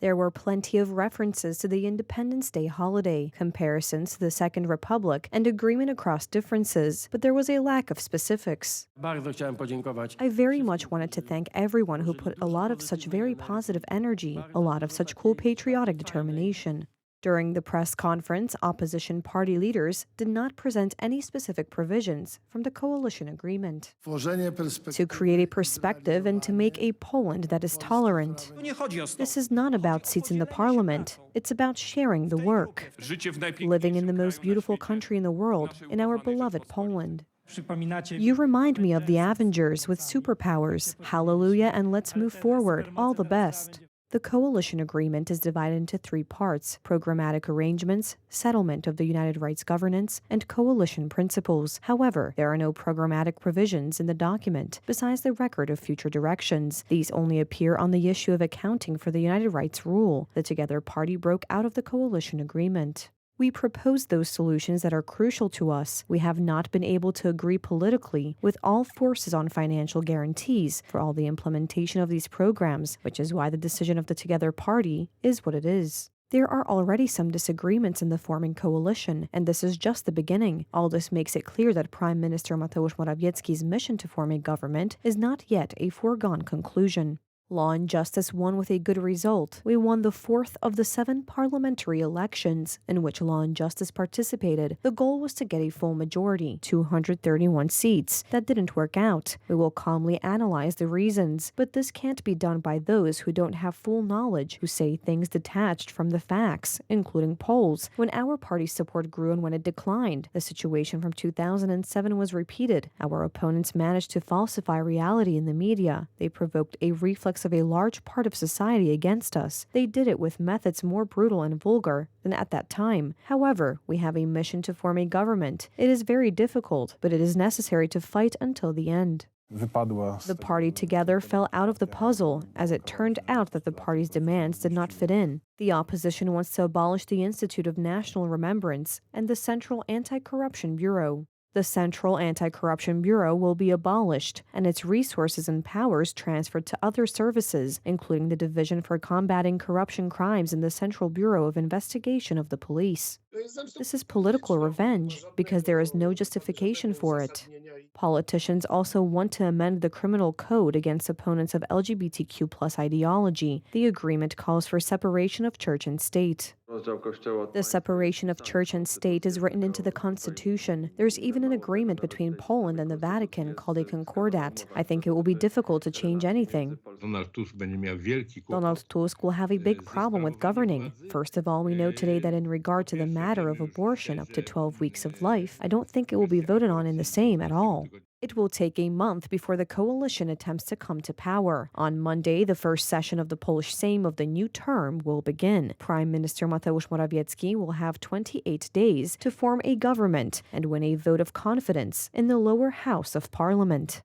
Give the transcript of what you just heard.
There were plenty of references to the Independence Day holiday, comparisons to the Second Republic, and agreement across differences, but there was a lack of specifics. Bardzo chciałem podziękować. I very much wanted to thank everyone who put a lot of such very positive energy, a lot of such cool patriotic determination. During the press conference, opposition party leaders did not present any specific provisions from the coalition agreement. To create a perspective and to make a Poland that is tolerant. This is not about seats in the parliament, it's about sharing the work, living in the most beautiful country in the world, in our beloved Poland. You remind me of the Avengers with superpowers. Hallelujah and let's move forward. All the best. The coalition agreement is divided into three parts: programmatic arrangements, settlement of the United Rights governance, and coalition principles. However, there are no programmatic provisions in the document, besides the record of future directions. These only appear on the issue of accounting for the United Rights rule. The Together party broke out of the coalition agreement. We proposed those solutions that are crucial to us. We have not been able to agree politically with all forces on financial guarantees for all the implementation of these programs, which is why the decision of the Together party is what it is. There are already some disagreements in the forming coalition, and this is just the beginning. All this makes it clear that Prime Minister Mateusz Morawiecki's mission to form a government is not yet a foregone conclusion. Law and Justice won with a good result. We won the fourth of the 7 parliamentary elections in which Law and Justice participated. The goal was to get a full majority, 231 seats. That didn't work out. We will calmly analyze the reasons, but this can't be done by those who don't have full knowledge, who say things detached from the facts, including polls. When our party's support grew and when it declined, the situation from 2007 was repeated. Our opponents managed to falsify reality in the media. They provoked a reflex of a large part of society against us. They did it with methods more brutal and vulgar than at that time. However, we have a mission to form a government. It is very difficult, but it is necessary to fight until the end. The party Together fell out of the puzzle, as it turned out that the party's demands did not fit in. The opposition wants to abolish the Institute of National Remembrance and the Central Anti-Corruption Bureau. The Central Anti-Corruption Bureau will be abolished, and its resources and powers transferred to other services, including the Division for Combating Corruption Crimes in the Central Bureau of Investigation of the Police. This is political revenge, because there is no justification for it. Politicians also want to amend the criminal code against opponents of LGBTQ+ ideology. The agreement calls for separation of church and state. The separation of church and state is written into the Constitution. There's even an agreement between Poland and the Vatican called a Concordat. I think it will be difficult to change anything. Donald Tusk will have a big problem with governing. First of all, we know today that in regard to the matter of abortion up to 12 weeks of life, I don't think it will be voted on in the Sejm at all. It will take a month before the coalition attempts to come to power. On Monday, the first session of the Polish Sejm of the new term will begin. Prime Minister Mateusz Morawiecki will have 28 days to form a government and win a vote of confidence in the lower house of parliament.